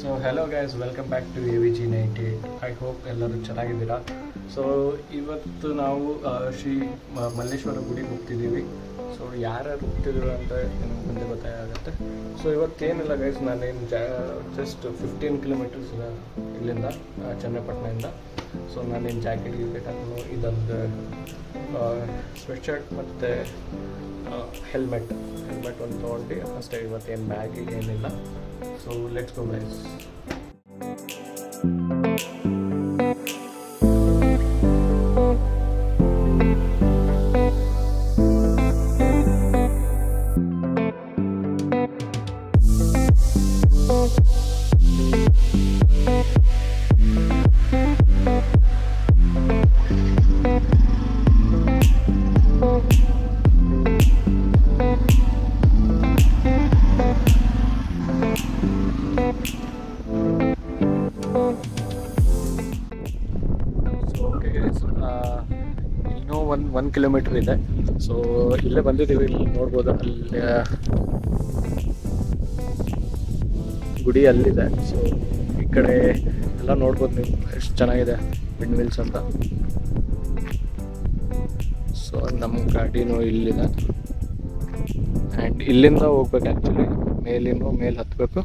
So hello guys, welcome back to AVG98. I hope ಎಲ್ಲರೂ ಚೆನ್ನಾಗಿದ್ದೀರಾ. So ಇವತ್ತು ನಾವು ಶ್ರೀ ಮಲ್ಲೇಶ್ವರ ಗುಡಿಗೆ ಹೋಗ್ತಿದ್ದೀವಿ. ಸೊ ಯಾರ್ಯಾರು ಹೋಗ್ತಿದ್ದೀವಿ ಅಂತ ನಿಮ್ಗೆ ಮುಂದೆ ಗೊತ್ತಾಗುತ್ತೆ. ಸೊ ಇವತ್ತೇನಿಲ್ಲ ಗೈಸ್, ನಾನೇನು ಜಸ್ಟ್ 15 ಕಿಲೋಮೀಟರ್ಸ್ ಇಲ್ಲಿಂದ ಚನ್ನಪಟ್ಟಣದಿಂದ. ಸೊ ನಾನೇನು ಜಾಕೆಟ್ ಹಾಕೊಂಡು ಇದೊಂದು ಸ್ವೆಟ್ ಶರ್ಟ್ ಮತ್ತು ಹೆಲ್ಮೆಟ್ ಒಂದು ತೊಗೊಂಡು ಅಷ್ಟೇ. ಇವತ್ತೇನು ಬ್ಯಾಗಿಗೆ ಏನಿಲ್ಲ. So let's go guys. ಇನ್ನೂ 1 ಕಿಲೋಮೀಟರ್ ಇದೆ. ಸೊ ಇಲ್ಲೇ ಬಂದಿದ್ದೀವಿ. ಇಲ್ಲಿ ನೋಡ್ಬೋದು, ಅಲ್ಲಿ ಗುಡಿ ಅಲ್ಲಿದೆ. ಸೊ ಈ ಕಡೆ ಎಲ್ಲ ನೋಡ್ಬೋದು ನೀವು, ಎಷ್ಟು ಚೆನ್ನಾಗಿದೆ ವಿಂಡ್ಮಿಲ್ಸ್ ಅಂತ. ಸೊ ನಮ್ಮ ಗಾಡಿನೂ ಇಲ್ಲಿದೆ. ಆ್ಯಂಡ್ ಇಲ್ಲಿಂದ ಹೋಗ್ಬೇಕು. ಆ್ಯಕ್ಚುಲಿ ಮೇಲೆ ಹತ್ತಬೇಕು.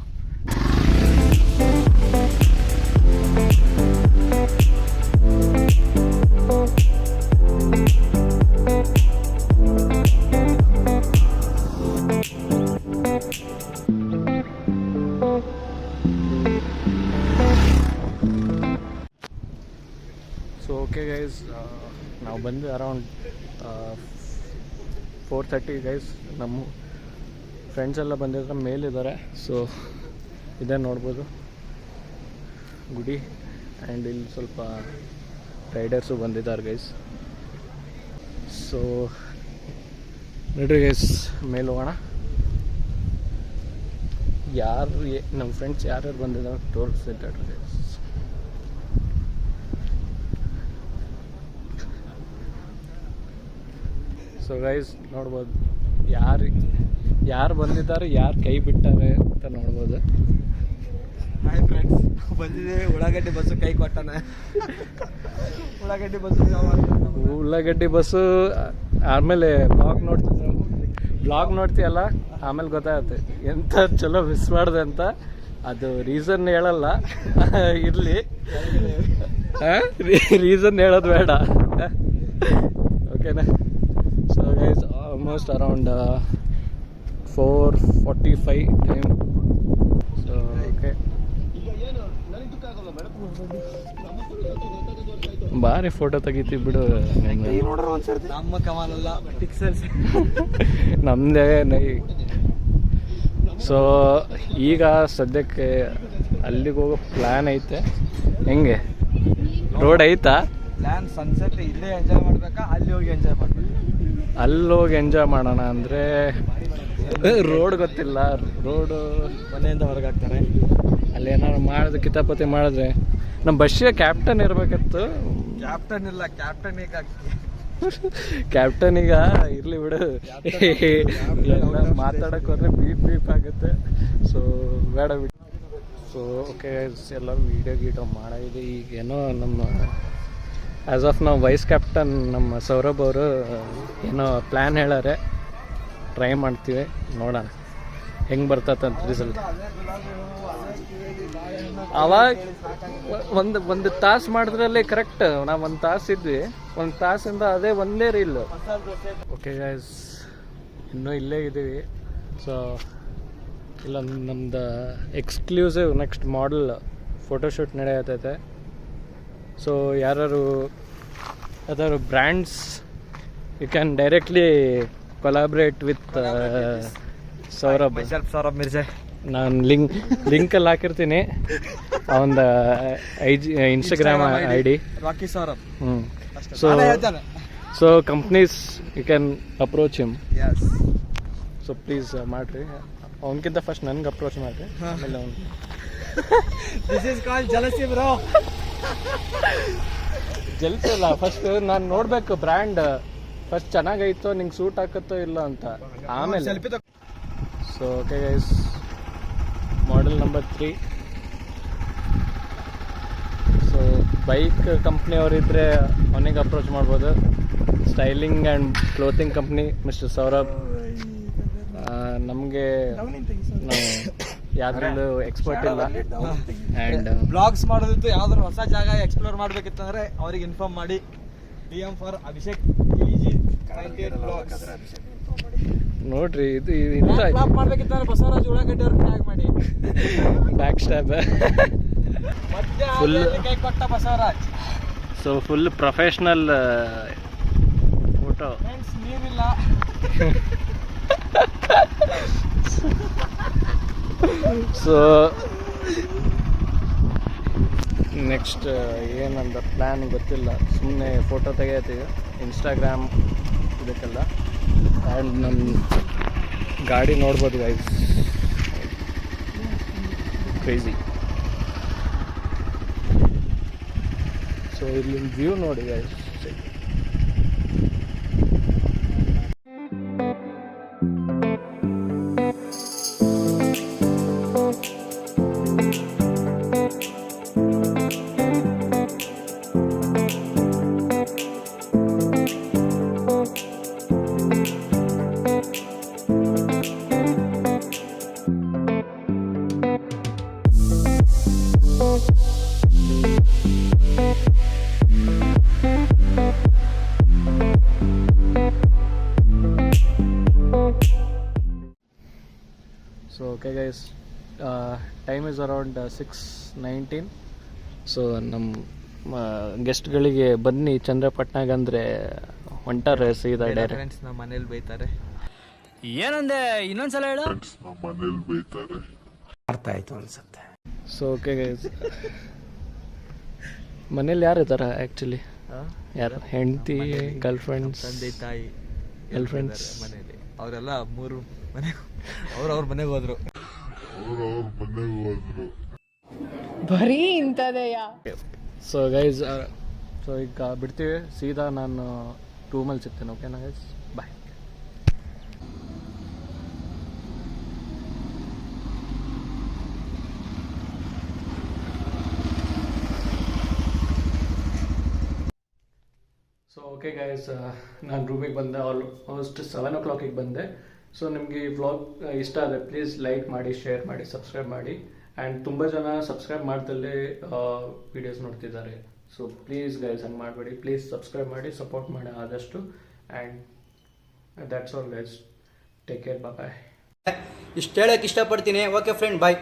ಸೊ ಓಕೆ ಗೈಸ್, ನಾವು ಬಂದು ಅರೌಂಡ್ 4:30 ಗೈಸ್. ನಮ್ಮ ಫ್ರೆಂಡ್ಸ್ ಎಲ್ಲ ಬಂದಿದ್ರೆ ಮೇಲಿದ್ದಾರೆ. ಸೊ ಇದೇ ನೋಡ್ಬೋದು ಗುಡಿ. ಆ್ಯಂಡ್ ಇಲ್ಲಿ ಸ್ವಲ್ಪ ರೈಡರ್ಸು ಬಂದಿದ್ದಾರೆ ಗೈಸ್. ಸೊ ನೋಡ್ರಿ ಗೈಸ್, ಮೇಲೆ ಹೋಗೋಣ. ನಮ್ಮ ಫ್ರೆಂಡ್ಸ್ ಯಾರ್ಯಾರು ಬಂದಿದ್ದಾರೆ ತೋರಿಸ್ತಿದ್ದಾರೆ ಗೈಸ್. ಸೊ ಗೈಸ್ ನೋಡ್ಬೋದು ಯಾರು ಬಂದಿದ್ದಾರೆ, ಯಾರು ಕೈ ಬಿಟ್ಟಾರೆ ಅಂತ ನೋಡ್ಬೋದು. ಹಾಯ್ ಫ್ರೆಂಡ್ಸ್, ಬಂದಿದ್ದೇವೆ. ಉಳ್ಳಾಗಡ್ಡಿ ಬಸ್ಸು ಕೈ ಕೊಟ್ಟಾನ. ಉಳ್ಳಾಗಡ್ಡಿ ಬಸ್ಸು ಆಮೇಲೆ ಬ್ಲಾಗ್ ನೋಡ್ತೀಯಲ್ಲ, ಆಮೇಲೆ ಗೊತ್ತಾಗುತ್ತೆ ಎಂಥ ಚಲೋ ಮಿಸ್ ಮಾಡಿದೆ ಅಂತ. ಅದು ರೀಸನ್ ಹೇಳಲ್ಲ, ಇರಲಿ. ರೀಸನ್ ಹೇಳೋದು ಬೇಡ, ಓಕೆನಾ? So guys, almost around 4:45 time. So okay, ಬಾರಿ ಫೋಟೋ ತೆಗಿತೀವಿ ಬಿಡು. ನಮ್ಮ ಕಮಾಲಲ್ಲ, ಪಿಕ್ಸೆಲ್ಸ್ ನಮ್ಮದೇ ನೈ. ಸೊ ಈಗ ಸದ್ಯಕ್ಕೆ ಅಲ್ಲಿಗೆ ಹೋಗೋ ಪ್ಲ್ಯಾನ್ ಐತೆ. ಹೆಂಗೆ ರೋಡ್ ಐತಾ? ಪ್ಲ್ಯಾನ್ ಸನ್ಸೆಟ್ ಇಲ್ಲೇ ಎಂಜಾಯ್ ಮಾಡ್ಬೇಕಾ, ಅಲ್ಲಿ ಹೋಗಿ ಎಂಜಾಯ್ ಮಾಡ್ಬೇಕು? ಅಲ್ಲಿ ಹೋಗಿ ಎಂಜಾಯ್ ಮಾಡೋಣ ಅಂದರೆ ರೋಡ್ ಗೊತ್ತಿಲ್ಲ. ರೋಡು ಮನೆಯಿಂದ ಹೊರಗೆ ಹಾಕ್ತಾರೆ. ಅಲ್ಲಿ ಏನಾದ್ರು ಮಾಡಿದ್ರೆ, ಕಿತಾಪತಿ ಮಾಡಿದ್ರೆ ನಮ್ಮ ಬಸ್ಸಿಗೆ ಕ್ಯಾಪ್ಟನ್ ಇರಬೇಕಿತ್ತು. ಕ್ಯಾಪ್ಟನ್ ಇಲ್ಲ, ಕ್ಯಾಪ್ಟನ್ ಈಗ ಕ್ಯಾಪ್ಟನ್ ಈಗ ಇರಲಿ ಬಿಡು. ಎಲ್ಲ ಮಾತಾಡೋಕೆ ಹೋದ್ರೆ ಬೀಪ್ ಆಗುತ್ತೆ. ಸೊ ಬೇಡ ಬಿಡು. ಸೊ ಓಕೆ, ಎಲ್ಲರೂ ವೀಡಿಯೋ ಮಾಡಿದೆ. ಈಗೇನೋ ನಮ್ಮ ಆ್ಯಸ್ ಆಫ್ ನಾವು ವೈಸ್ ಕ್ಯಾಪ್ಟನ್ ನಮ್ಮ ಸೌರಭ್ ಅವರು ಏನೋ ಪ್ಲ್ಯಾನ್ ಹೇಳಾರೆ. ಟ್ರೈ ಮಾಡ್ತೀವಿ, ನೋಡೋಣ ಹೆಂಗೆ ಬರ್ತದಂತ ರಿಸಲ್ಟ್. ಅವಾಗ ಒಂದು ತಾಸು ಮಾಡಿದ್ರಲ್ಲಿ ಕರೆಕ್ಟ್. ನಾವು 1 ತಾಸು ಇದ್ವಿ, 1 ತಾಸಿಂದ ಅದೇ ಒಂದೇ ರೀಲ್. ಓಕೆ ಗೈಸ್, ಇನ್ನೂ ಇಲ್ಲೇ ಇದ್ದೀವಿ. ಸೊ ಇಲ್ಲ, ನಮ್ದು ಎಕ್ಸ್ಕ್ಲೂಸಿವ್ ನೆಕ್ಸ್ಟ್ ಮಾಡಲ್ ಫೋಟೋಶೂಟ್ ನಡೆಯತೈತೆ. ಸೊ ಯಾರು brands, you can directly collaborate with Saurabh Mirza. ನಾನು ಲಿಂಕಲ್ಲಿ ಹಾಕಿರ್ತೀನಿ ಅವನ Instagram ID. Rocky Saurabh. So companies you can approach him. Yes. So please ಮಾಡಿರಿ. ಅವನಕ್ಕಿಂತ ಫಸ್ಟ್ ನನಗೆ ಅಪ್ರೋಚ್ ಮಾಡಿರಿ, ಆಮೇಲೆ ಅವನು. This is called jealousy bro. Jealousy ಅಲ್ಲ, ಫಸ್ಟ್ ನಾನು ನೋಡಬೇಕು ಬ್ರ್ಯಾಂಡ್ ಫಸ್ಟ್ ಚೆನ್ನಾಗೈತೋ, ನಿಂಗೆ ಸೂಟ್ ಹಾಕತ್ತೋ ಇಲ್ಲ ಅಂತ, ಆಮೇಲೆ. So okay guys, model number 3 bike ಕಂಪ್ನಿಯವರಿದ್ದರೆ ಅವನಿಗೆ ಅಪ್ರೋಚ್ ಮಾಡ್ಬೋದು. Styling and clothing company mister Saurabh. ನಮಗೆ ನಾವು ಯಾವ್ದ್ರಲ್ಲೂ ಎಕ್ಸ್ಪರ್ಟ್ ಇಲ್ಲ. ಆ್ಯಂಡ್ ಬ್ಲಾಗ್ಸ್ ಮಾಡೋದಿತ್ತು, ಯಾವ್ದಾದ್ರು ಹೊಸ ಜಾಗ ಎಕ್ಸ್ಪ್ಲೋರ್ ಮಾಡ್ಬೇಕಿತ್ತಂದ್ರೆ ಅವ್ರಿಗೆ ಇನ್ಫಾರ್ಮ್ ಮಾಡಿ. DM ಫಾರ್ ಅಭಿಷೇಕ್ ನೋಡ್ರಿ, ಇದು ಇಂಥ ಮಾಡ್ಬೇಕಿತ್ತಂದ್ರೆ ಬಸವರಾಜ್ ಉಳ್ಳಾಗಡ್ಡಿ ಅವ್ರಿಗೆ ಟ್ಯಾಗ್ ಮಾಡಿ. ಬ್ಯಾಕ್ ಸ್ಟ್ಯಾಪ್ ಫುಲ್ ಕೈ ಕೊಟ್ಟ Basavaraj. So full professional photo. Friends, ನೀರಿಲ್ಲ. ಸೊ ನೆಕ್ಸ್ಟ್ ಏನಂದ ಪ್ಲ್ಯಾನ್ ಗೊತ್ತಿಲ್ಲ, ಸುಮ್ಮನೆ ಫೋಟೋ ತೆಗಿಯತ್ತೀವಿ ಇನ್ಸ್ಟಾಗ್ರಾಮ್ ಇದಕ್ಕೆಲ್ಲ. ಆ್ಯಂಡ್ ನಮ್ಮ ಗಾಡಿ ನೋಡ್ಬೋದು ಗೈಸ್, ಕ್ರೇಜಿ. ಸೊ ಇಲ್ಲಿ ವ್ಯೂ ನೋಡಿ guys. So okay guys, time is around 6:19. So ನಮ್ಮ ಗೆಸ್ಟ್ಗಳಿಗೆ ಬನ್ನಿ ಚಂದ್ರಪಟ್ಟಣಾಗ ಅಂದರೆ ಹೊಂಟಾರೆ ಸೀದಾ ಡೈರೆಕ್ಟ್. ಫ್ರೆಂಡ್ಸ್ ನಮ್ಮ ಮನೇಲಿ ಬೈತಾರೆ. ಏನಂದೆ ಇನ್ನೊಂದ್ಸಲ ಹೇಳು. ನಮ್ಮ ಮನೇಲಿ ಬೈತಾರೆ. ಅರ್ಥ ಆಯ್ತು ಅನ್ಸುತ್ತೆ. ಸೊ ಓಕೆ ಗೈಸ್, ಮನೇಲಿ ಯಾರು ಇದ್ದಾರೆ ಆ್ಯಕ್ಚುಲಿ? ಯಾರು? ಹೆಂಡತಿ, ಗರ್ಲ್ ಫ್ರೆಂಡ್ಸ್, ತಂದೆ ತಾಯಿ, ಗರ್ಲ್ ಫ್ರೆಂಡ್ಸ್ ಮನೇಲಿ. ಅವರೆಲ್ಲ ಮೂರು ಮನೆ ಅವ್ರ ಮನೆಗೆ ಹೋದ್ರು. ಬರೀ ಇಂಥದೆಯಾ? ಸೊ ಗೈಸ್, ಸೊ ಈಗ ಬಿಡ್ತೀವಿ ಸೀದಾ. ನಾನು ರೂಮಲ್ಲಿ ಸಿಗ್ತೇನೆ. ಓಕೆನಾ ಗೈಸ್, ಬಾಯ್. ಸೊ ಓಕೆ ಗೈಸ್, ನಾನು ರೂಮಿಗೆ ಬಂದೆ. ಆಲ್ಮೋಸ್ಟ್ 7 o'clock ಬಂದೆ. ಸೊ ನಿಮಗೆ ಈ ವ್ಲಾಗ್ ಇಷ್ಟ ಆದರೆ ಪ್ಲೀಸ್ ಲೈಕ್ ಮಾಡಿ, ಶೇರ್ ಮಾಡಿ, ಸಬ್ಸ್ಕ್ರೈಬ್ ಮಾಡಿ. ಆ್ಯಂಡ್ ತುಂಬ ಜನ ಸಬ್ಸ್ಕ್ರೈಬ್ ಮಾಡ್ದಲ್ಲೇ ವೀಡಿಯೋಸ್ ನೋಡ್ತಿದ್ದಾರೆ. ಸೊ ಪ್ಲೀಸ್ ಗೈಸ್ ಹಂಗೆ ಮಾಡಬೇಡಿ. ಪ್ಲೀಸ್ ಸಬ್ಸ್ಕ್ರೈಬ್ ಮಾಡಿ, ಸಪೋರ್ಟ್ ಮಾಡಿ ಆದಷ್ಟು. And that's all guys, take care, bye. ಇಷ್ಟು ಹೇಳೋಕ್ಕೆ ಇಷ್ಟಪಡ್ತೀನಿ. ಓಕೆ ಫ್ರೆಂಡ್, ಬಾಯ್.